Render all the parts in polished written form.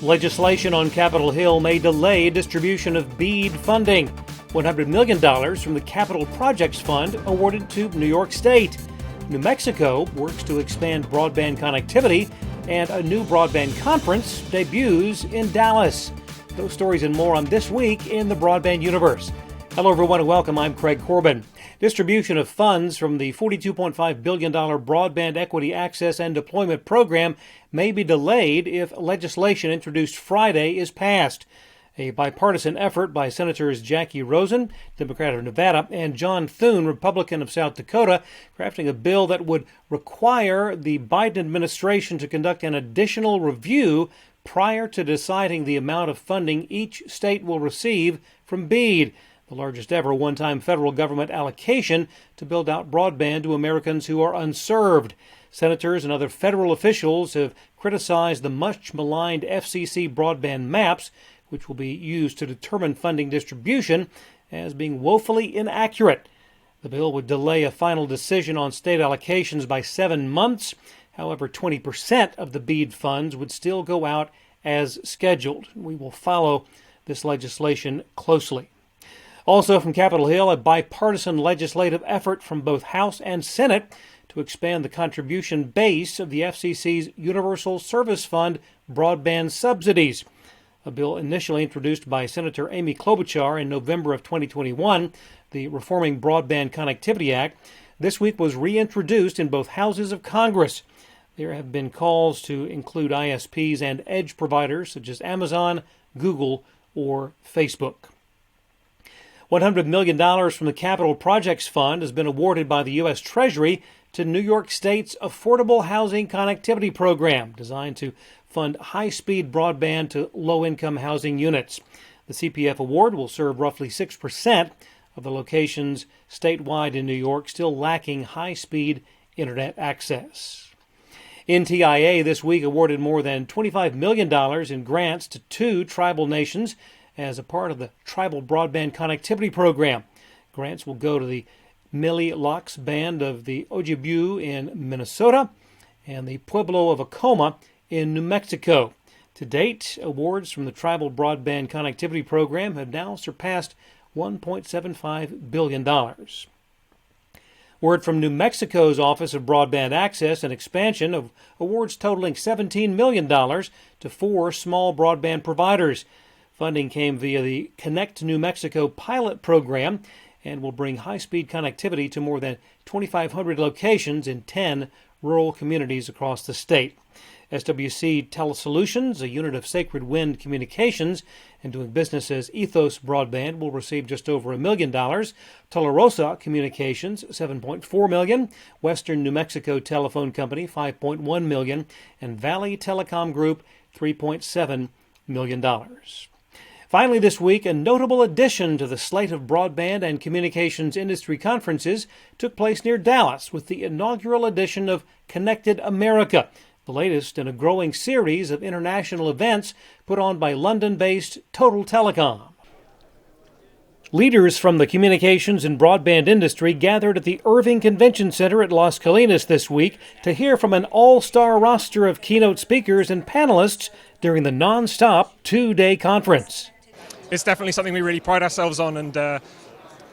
Legislation on Capitol Hill may delay distribution of BEAD funding. $100 million from the Capital Projects Fund awarded to New York State. New Mexico works to expand broadband connectivity, and a new broadband conference debuts in Dallas. Those stories and more on This Week in the Broadband Universe. Hello, everyone, and welcome. I'm Craig Corbin. Distribution of funds from the $42.5 billion Broadband Equity Access and Deployment Program may be delayed if legislation introduced Friday is passed. A bipartisan effort by Senators Jackie Rosen, Democrat of Nevada, and John Thune, Republican of South Dakota, crafting a bill that would require the Biden administration to conduct an additional review prior to deciding the amount of funding each state will receive from BEAD, the largest ever one-time federal government allocation to build out broadband to Americans who are unserved. Senators and other federal officials have criticized the much-maligned FCC broadband maps, which will be used to determine funding distribution, as being woefully inaccurate. The bill would delay a final decision on state allocations by 7 months. However, 20% of the BEAD funds would still go out as scheduled. We will follow this legislation closely. Also from Capitol Hill, a bipartisan legislative effort from both House and Senate to expand the contribution base of the FCC's Universal Service Fund broadband subsidies. A bill initially introduced by Senator Amy Klobuchar in November of 2021, the Reforming Broadband Connectivity Act, this week was reintroduced in both houses of Congress. There have been calls to include ISPs and edge providers such as Amazon, Google, or Facebook. $100 million from the Capital Projects Fund has been awarded by the U.S. Treasury to New York State's Affordable Housing Connectivity Program, designed to fund high-speed broadband to low-income housing units. The CPF award will serve roughly 6% of the locations statewide in New York still lacking high-speed internet access. NTIA this week awarded more than $25 million in grants to 2 tribal nations as a part of the Tribal Broadband Connectivity Program. Grants will go to the Mille Lacs Band of the Ojibwe in Minnesota and the Pueblo of Acoma in New Mexico. To date, awards from the Tribal Broadband Connectivity Program have now surpassed $1.75 billion. Word from New Mexico's Office of Broadband Access and Expansion of awards totaling $17 million to 4 small broadband providers. Funding came via the Connect New Mexico pilot program and will bring high-speed connectivity to more than 2,500 locations in 10 rural communities across the state. SWC Telesolutions, a unit of Sacred Wind Communications and doing business as Ethos Broadband, will receive just over $1 million. Tularosa Communications, $7.4 million. Western New Mexico Telephone Company, $5.1 million. And Valley Telecom Group, $3.7 million. Finally this week, a notable addition to the slate of broadband and communications industry conferences took place near Dallas with the inaugural edition of Connected America, the latest in a growing series of international events put on by London-based Total Telecom. Leaders from the communications and broadband industry gathered at the Irving Convention Center at Las Colinas this week to hear from an all-star roster of keynote speakers and panelists during the non-stop 2-day conference. It's definitely something we really pride ourselves on, and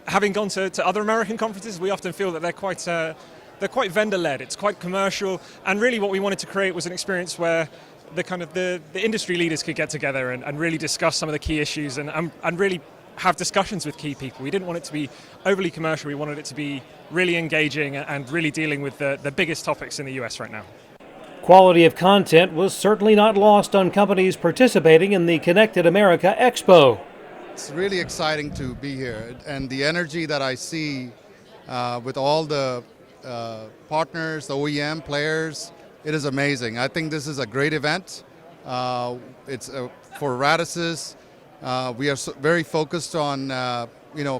having gone to other American conferences, we often feel that they're quite vendor-led. It's quite commercial, and really what we wanted to create was an experience where the industry leaders could get together and really discuss some of the key issues and really have discussions with key people. We didn't want it to be overly commercial. We wanted it to be really engaging and really dealing with the biggest topics in the US right now. Quality of content was certainly not lost on companies participating in the Connected America Expo. It's really exciting to be here, and the energy that I see with all the partners, the OEM players, it is amazing. I think this is a great event. It's for Radisys. We are very focused on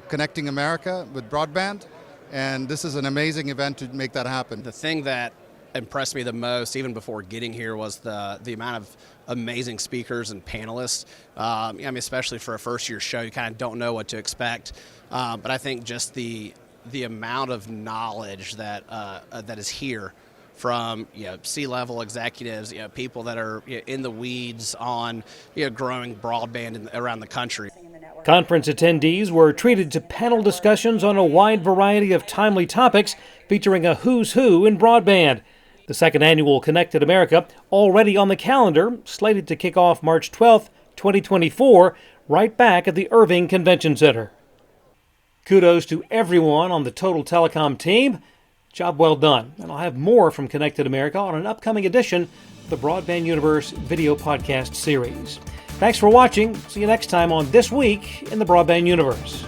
connecting America with broadband, and this is an amazing event to make that happen. The thing that impressed me the most, even before getting here, was the amount of amazing speakers and panelists. Especially for a first-year show, you kind of don't know what to expect. But I think just the amount of knowledge that is here from C-level executives, people that are in the weeds on growing broadband around the country. Conference attendees were treated to panel discussions on a wide variety of timely topics featuring a who's who in broadband. The second annual Connected America already on the calendar, slated to kick off March 12th, 2024, right back at the Irving Convention Center. Kudos to everyone on the Total Telecom team. Job well done. And I'll have more from Connected America on an upcoming edition of the Broadband Universe video podcast series. Thanks for watching. See you next time on This Week in the Broadband Universe.